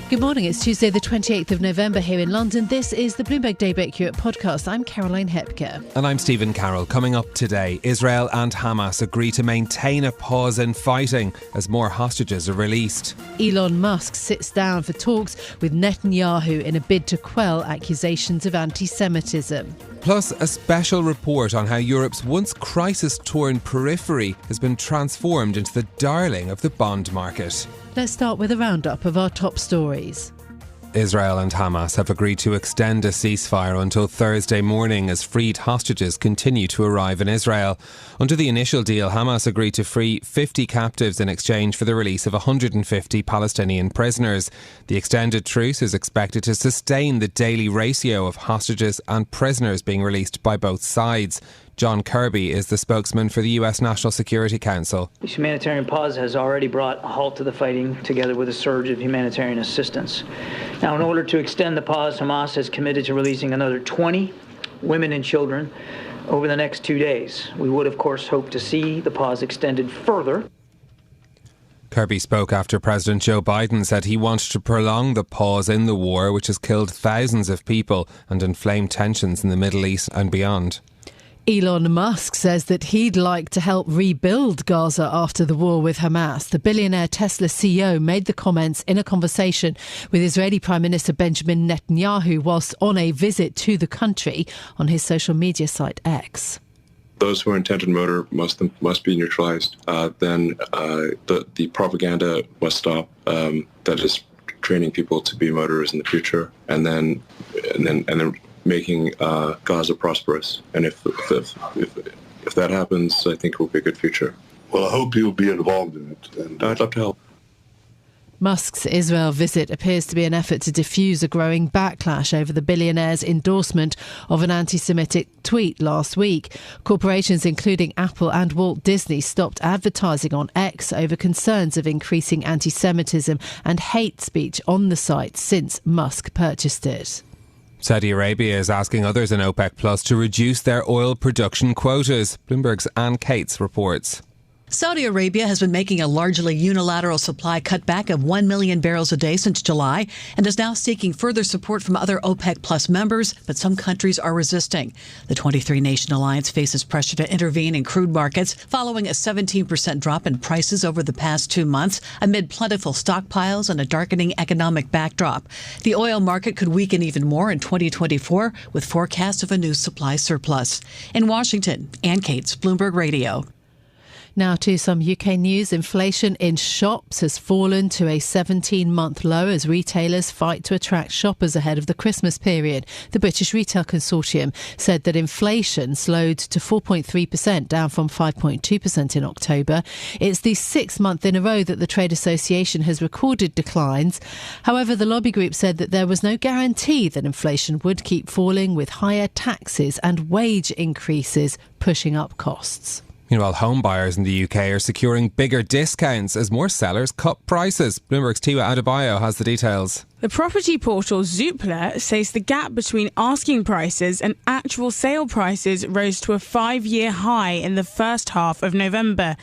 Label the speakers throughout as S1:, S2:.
S1: Good morning, it's Tuesday the 28th of November here in London. This is the Bloomberg Daybreak Europe podcast. I'm Caroline Hepker.
S2: And I'm Stephen Carroll. Coming up today, Israel and Hamas agree to maintain a pause in fighting as more hostages are released.
S1: Elon Musk sits down for talks with Netanyahu in a bid to quell accusations of anti-Semitism.
S2: Plus, a special report on how Europe's once crisis-torn periphery has been transformed into the darling of the bond market.
S1: Let's start with a roundup of our top stories.
S2: Israel and Hamas have agreed to extend a ceasefire until Thursday morning as freed hostages continue to arrive in Israel. Under the initial deal, Hamas agreed to free 50 captives in exchange for the release of 150 Palestinian prisoners. The extended truce is expected to sustain the daily ratio of hostages and prisoners being released by both sides. John Kirby is the spokesman for the US National Security Council.
S3: This humanitarian pause has already brought a halt to the fighting, together with a surge of humanitarian assistance. Now, in order to extend the pause, Hamas has committed to releasing another 20 women and children over the next 2 days. We would, of course, hope to see the pause extended further.
S2: Kirby spoke after President Joe Biden said he wanted to prolong the pause in the war, which has killed thousands of people and inflamed tensions in the Middle East and beyond.
S1: Elon Musk says that he'd like to help rebuild Gaza after the war with Hamas. The billionaire Tesla CEO made the comments in a conversation with Israeli Prime Minister Benjamin Netanyahu whilst on a visit to the country on his social media site X.
S4: Those who are intent on murder must be neutralized. Then the propaganda must stop. That is training people to be murderers in the future, and then making Gaza prosperous. And if that happens, I think it will be a good future.
S5: Well, I hope you'll be involved in it, and
S4: I'd love to help.
S1: Musk's Israel visit appears to be an effort to diffuse a growing backlash over the billionaire's endorsement of an anti-Semitic tweet last week. Corporations including Apple and Walt Disney stopped advertising on X over concerns of increasing anti-Semitism and hate speech on the site since Musk purchased it.
S2: Saudi Arabia is asking others in OPEC Plus to reduce their oil production quotas. Bloomberg's Anne Cates reports.
S6: Saudi Arabia has been making a largely unilateral supply cutback of 1 million barrels a day since July and is now seeking further support from other OPEC Plus members, but some countries are resisting. The 23-nation alliance faces pressure to intervene in crude markets following a 17% drop in prices over the past 2 months amid plentiful stockpiles and a darkening economic backdrop. The oil market could weaken even more in 2024 with forecasts of a new supply surplus. In Washington, Ann Cates, Bloomberg Radio.
S1: Now to some UK news. Inflation in shops has fallen to a 17-month low as retailers fight to attract shoppers ahead of the Christmas period. The British Retail Consortium said that inflation slowed to 4.3%, down from 5.2% in October. It's the 6th month in a row that the trade association has recorded declines. However, the lobby group said that there was no guarantee that inflation would keep falling, with higher taxes and wage increases pushing up costs.
S2: Meanwhile, homebuyers in the UK are securing bigger discounts as more sellers cut prices. Bloomberg's Tiwa Adebayo has the details.
S7: The property portal Zoopla says the gap between asking prices and actual sale prices rose to a 5-year high in the first half of November.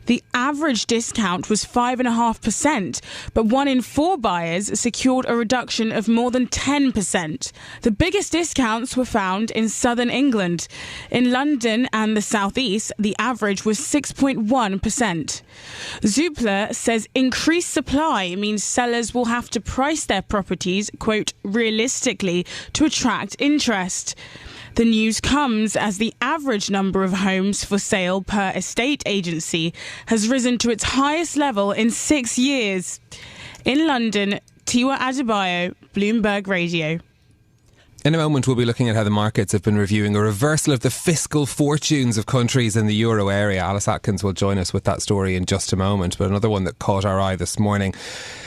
S7: The average discount was 5.5%, but 1 in 4 buyers secured a reduction of more than 10%. The biggest discounts were found in southern England. In London and the southeast, the average was 6.1%. Zoopla says increased supply means sellers will have to price their properties, quote, realistically to attract interest. The news comes as the average number of homes for sale per estate agency has risen to its highest level in 6 years. In London, Tiwa Adebayo, Bloomberg Radio.
S2: In a moment, we'll be looking at how the markets have been reviewing a reversal of the fiscal fortunes of countries in the euro area. Alice Atkins will join us with that story in just a moment. But another one that caught our eye this morning.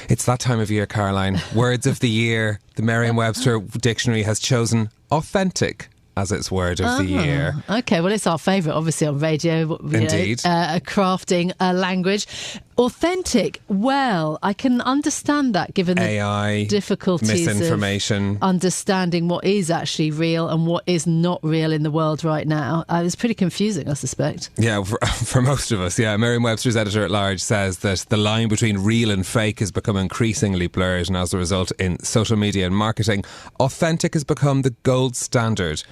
S2: It's that time of year, Caroline. Words of the year. The Merriam-Webster dictionary has chosen authentic as its word of the year.
S1: Okay, well, it's our favourite, obviously, on radio.
S2: Indeed.
S1: Crafting a language. Authentic, well, I can understand that given the
S2: AI,
S1: difficulties
S2: misinformation,
S1: of understanding what is actually real and what is not real in the world right now. It's pretty confusing, I suspect.
S2: Yeah, for most of us, yeah. Merriam-Webster's editor-at-large says that the line between real and fake has become increasingly blurred, and as a result, in social media and marketing, authentic has become the gold standard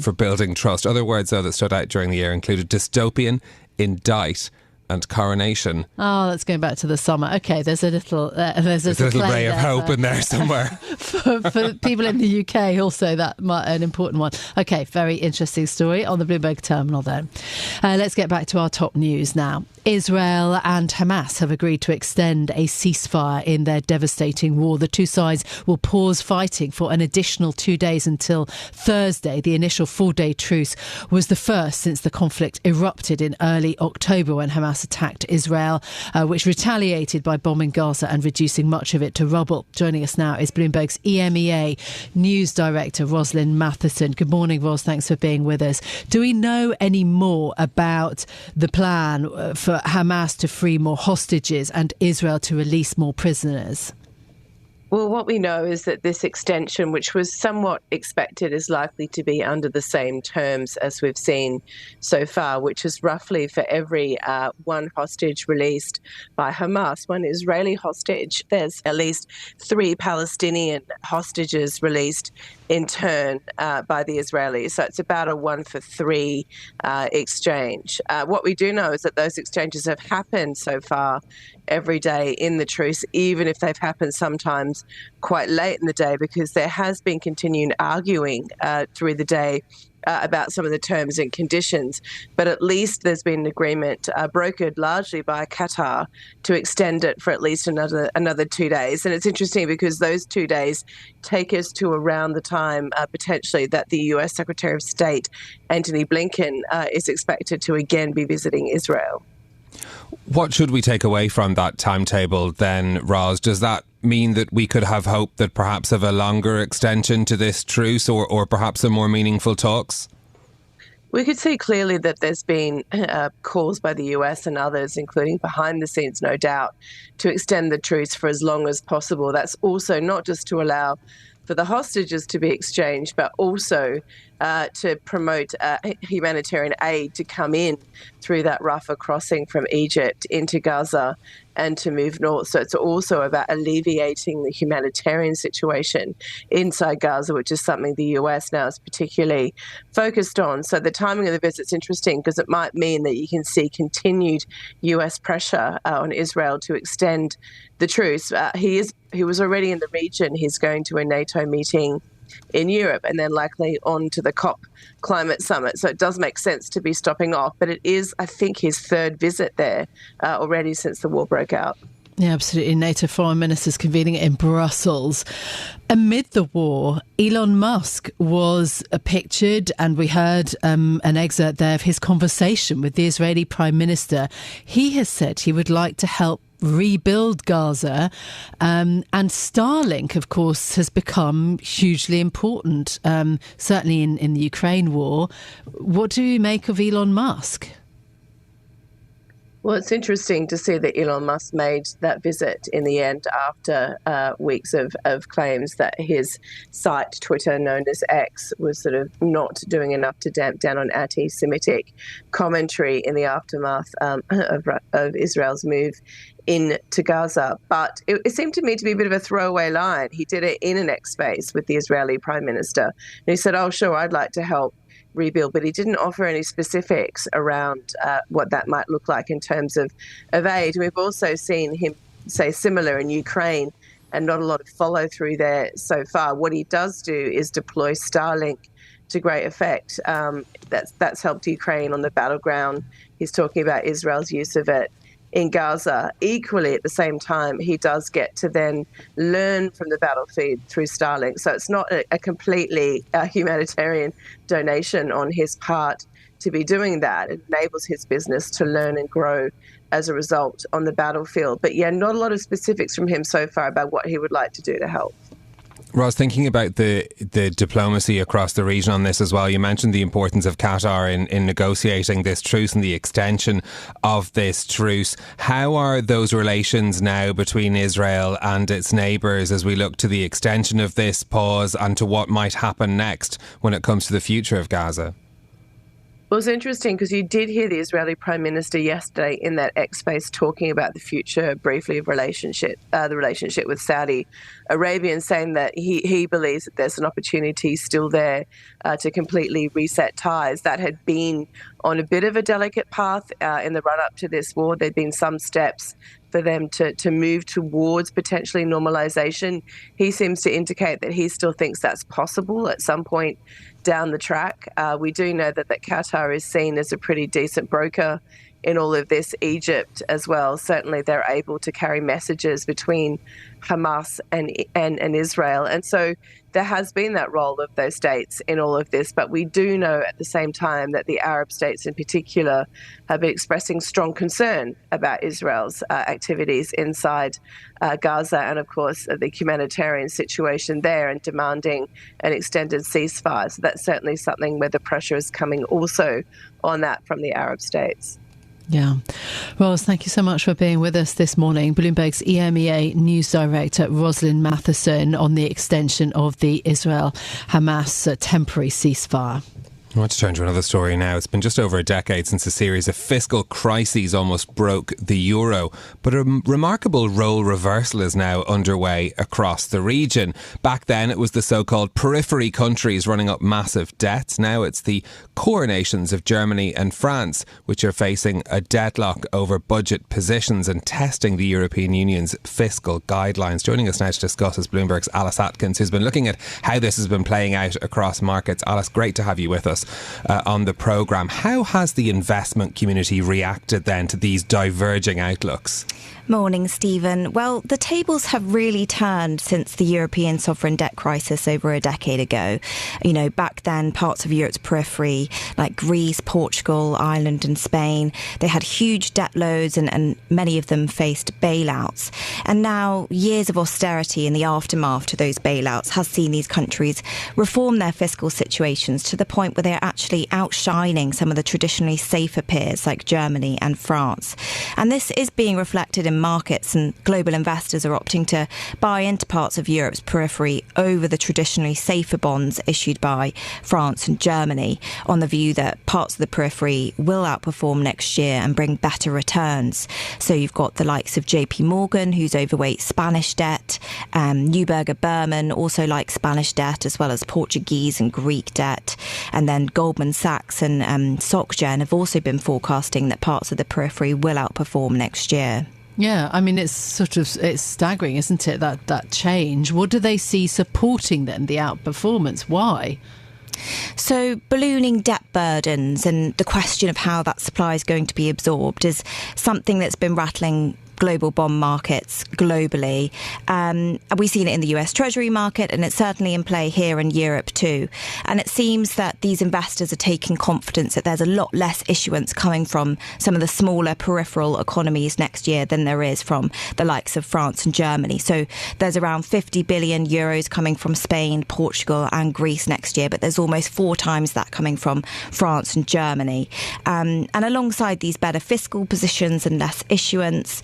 S2: for building trust. Other words, though, that stood out during the year included dystopian, indict, and coronation. Oh,
S1: that's going back to the summer. Okay, there's a little
S2: ray of hope in there somewhere.
S1: for people in the UK also, that an important one. Okay, very interesting story on the Bloomberg terminal then. Let's get back to our top news now. Israel and Hamas have agreed to extend a ceasefire in their devastating war. The two sides will pause fighting for an additional 2 days until Thursday. The initial 4-day truce was the first since the conflict erupted in early October when Hamas attacked Israel, which retaliated by bombing Gaza and reducing much of it to rubble. Joining us now is Bloomberg's EMEA News Director, Roslyn Matheson. Good morning, Ros. Thanks for being with us. Do we know any more about the plan for Hamas to free more hostages and Israel to release more prisoners?
S8: Well, what we know is that this extension, which was somewhat expected, is likely to be under the same terms as we've seen so far, which is roughly for every one hostage released by Hamas, one Israeli hostage, there's at least 3 Palestinian hostages released in turn by the Israelis. So it's about a 1 for 3 exchange. What we do know is that those exchanges have happened so far every day in the truce, even if they've happened sometimes quite late in the day, because there has been continued arguing through the day about some of the terms and conditions. But at least there's been an agreement brokered largely by Qatar to extend it for at least another 2 days. And it's interesting because those 2 days take us to around the time potentially that the US Secretary of State, Antony Blinken, is expected to again be visiting Israel.
S2: What should we take away from that timetable then, Roz? Does that mean that we could have hope that perhaps of a longer extension to this truce or perhaps some more meaningful talks?
S8: We could see clearly that there's been calls by the US and others, including behind the scenes, no doubt, to extend the truce for as long as possible. That's also not just to allow for the hostages to be exchanged, but also to promote humanitarian aid to come in through that Rafah crossing from Egypt into Gaza and to move north. So it's also about alleviating the humanitarian situation inside Gaza, which is something the US now is particularly focused on. So the timing of the visit's interesting because it might mean that you can see continued US pressure on Israel to extend the truce. He was already in the region. He's going to a NATO meeting in Europe and then likely on to the COP climate summit. So it does make sense to be stopping off. But it is, I think, his 3rd visit there already since the war broke out.
S1: Yeah, absolutely. NATO foreign ministers convening in Brussels. Amid the war, Elon Musk was pictured, and we heard an excerpt there of his conversation with the Israeli Prime Minister. He has said he would like to help rebuild Gaza, and Starlink, of course, has become hugely important, certainly in the Ukraine war. What do you make of Elon Musk?
S8: Well, it's interesting to see that Elon Musk made that visit in the end after weeks of claims that his site, Twitter, known as X, was sort of not doing enough to damp down on anti-Semitic commentary in the aftermath of Israel's move into Gaza. But it seemed to me to be a bit of a throwaway line. He did it in an X space with the Israeli Prime Minister. And he said, oh, sure, I'd like to help rebuild, but he didn't offer any specifics around what that might look like in terms of aid. We've also seen him say similar in Ukraine and not a lot of follow through there so far. What he does do is deploy Starlink to great effect. That's helped Ukraine on the battleground. He's talking about Israel's use of it in Gaza. Equally, at the same time, he does get to then learn from the battlefield through Starlink. So it's not a completely humanitarian donation on his part to be doing that. It enables his business to learn and grow as a result on the battlefield. But yeah, not a lot of specifics from him so far about what he would like to do to help.
S2: Ross, thinking about the diplomacy across the region on this as well, you mentioned the importance of Qatar in negotiating this truce and the extension of this truce. How are those relations now between Israel and its neighbours as we look to the extension of this pause and to what might happen next when it comes to the future of Gaza?
S8: Well, it's interesting because you did hear the Israeli Prime Minister yesterday in that X space talking about the future briefly of the relationship with Saudi Arabia, and saying that he believes that there's an opportunity still there to completely reset ties. That had been on a bit of a delicate path in the run-up to this war. There'd been some steps for them to move towards potentially normalisation. He seems to indicate that he still thinks that's possible at some point down the track. We do know that Qatar is seen as a pretty decent broker in all of this. Egypt as well. Certainly they're able to carry messages between Hamas and Israel. And so there has been that role of those states in all of this. But we do know at the same time that the Arab states in particular have been expressing strong concern about Israel's activities inside Gaza and, of course, the humanitarian situation there, and demanding an extended ceasefire. So that's certainly something where the pressure is coming also on that from the Arab states.
S1: Yeah. Ros, thank you so much for being with us this morning. Bloomberg's EMEA News Director Rosalind Matheson on the extension of the Israel-Hamas temporary ceasefire.
S2: I want to turn to another story now. It's been just over a decade since a series of fiscal crises almost broke the euro, but a remarkable role reversal is now underway across the region. Back then it was the so-called periphery countries running up massive debts. Now it's the core nations of Germany and France which are facing a deadlock over budget positions and testing the European Union's fiscal guidelines. Joining us now to discuss is Bloomberg's Alice Atkins, who's been looking at how this has been playing out across markets. Alice, great to have you with us on the programme. How has the investment community reacted then to these diverging outlooks?
S9: Morning, Stephen. Well, the tables have really turned since the European sovereign debt crisis over a decade ago. You know, back then, parts of Europe's periphery, like Greece, Portugal, Ireland and Spain, they had huge debt loads and many of them faced bailouts. And now, years of austerity in the aftermath to those bailouts has seen these countries reform their fiscal situations to the point where they're actually outshining some of the traditionally safer peers like Germany and France. And this is being reflected in markets, and global investors are opting to buy into parts of Europe's periphery over the traditionally safer bonds issued by France and Germany, on the view that parts of the periphery will outperform next year and bring better returns. So you've got the likes of JP Morgan, who's overweight Spanish debt, Neuberger Berman also likes Spanish debt, as well as Portuguese and Greek debt, and then Goldman Sachs and SocGen have also been forecasting that parts of the periphery will outperform next year.
S1: Yeah, I mean, it's staggering, isn't it, that change? What do they see supporting then the outperformance? Why?
S9: So ballooning debt burdens and the question of how that supply is going to be absorbed is something that's been rattling global bond markets globally. We've seen it in the US Treasury market, and it's certainly in play here in Europe too. And it seems that these investors are taking confidence that there's a lot less issuance coming from some of the smaller peripheral economies next year than there is from the likes of France and Germany. So there's around 50 billion euros coming from Spain, Portugal and Greece next year, but there's almost 4 times that coming from France and Germany. And alongside these better fiscal positions and less issuance,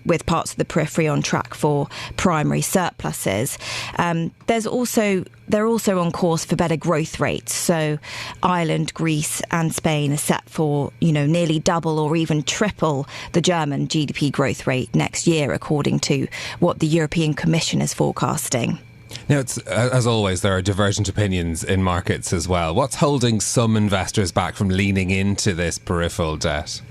S9: with parts of the periphery on track for primary surpluses. They're also on course for better growth rates. So Ireland, Greece and Spain are set for, nearly double or even triple the German GDP growth rate next year, according to what the European Commission is forecasting.
S2: Now, as always, there are divergent opinions in markets as well. What's holding some investors back from leaning into this peripheral debt?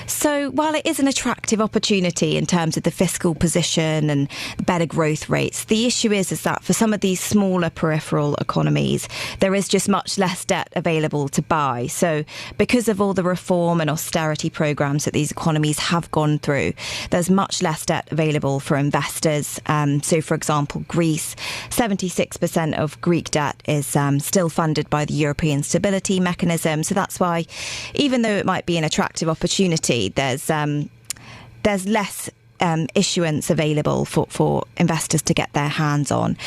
S9: So while it is an attractive opportunity in terms of the fiscal position and better growth rates, the issue is that for some of these smaller peripheral economies, there is just much less debt available to buy. So because of all the reform and austerity programs that these economies have gone through, there's much less debt available for investors. So, for example, Greece, 76% of Greek debt is still funded by the European Stability Mechanism. So that's why, even though it might be an attractive opportunity, there's less issuance available for investors to get their hands on.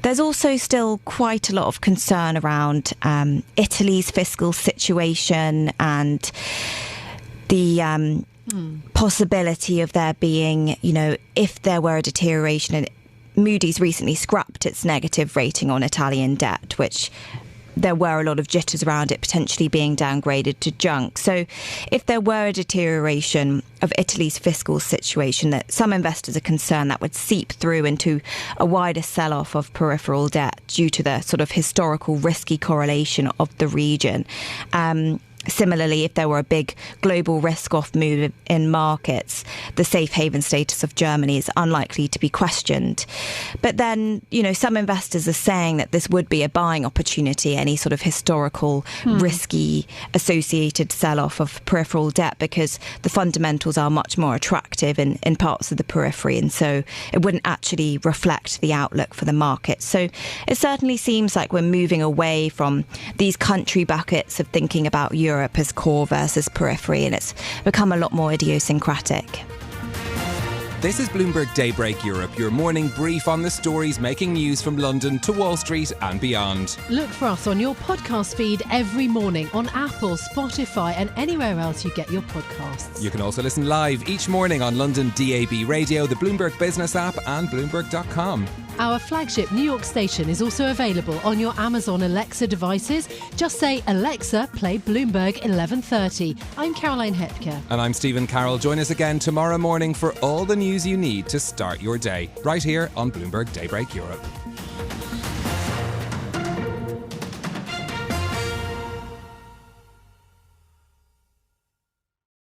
S9: There's also still quite a lot of concern around Italy's fiscal situation and the possibility of there being, if there were a deterioration, and Moody's recently scrapped its negative rating on Italian debt, which there were a lot of jitters around it potentially being downgraded to junk. So if there were a deterioration of Italy's fiscal situation, that some investors are concerned that would seep through into a wider sell-off of peripheral debt due to the sort of historical risky correlation of the region. Similarly, if there were a big global risk-off move in markets, the safe haven status of Germany is unlikely to be questioned. But then, some investors are saying that this would be a buying opportunity, any sort of historical, risky associated sell-off of peripheral debt, because the fundamentals are much more attractive in parts of the periphery, and so it wouldn't actually reflect the outlook for the market. So it certainly seems like we're moving away from these country buckets of thinking about Europe as core versus periphery, and it's become a lot more idiosyncratic.
S2: This is Bloomberg Daybreak Europe, your morning brief on the stories making news from London to Wall Street and beyond.
S1: Look for us on your podcast feed every morning on Apple, Spotify and anywhere else you get your podcasts.
S2: You can also listen live each morning on London DAB Radio, the Bloomberg Business app and Bloomberg.com.
S1: Our flagship New York station is also available on your Amazon Alexa devices. Just say, Alexa, play Bloomberg 1130. I'm Caroline Hepker.
S2: And I'm Stephen Carroll. Join us again tomorrow morning for all the news you need to start your day, right here on Bloomberg Daybreak Europe.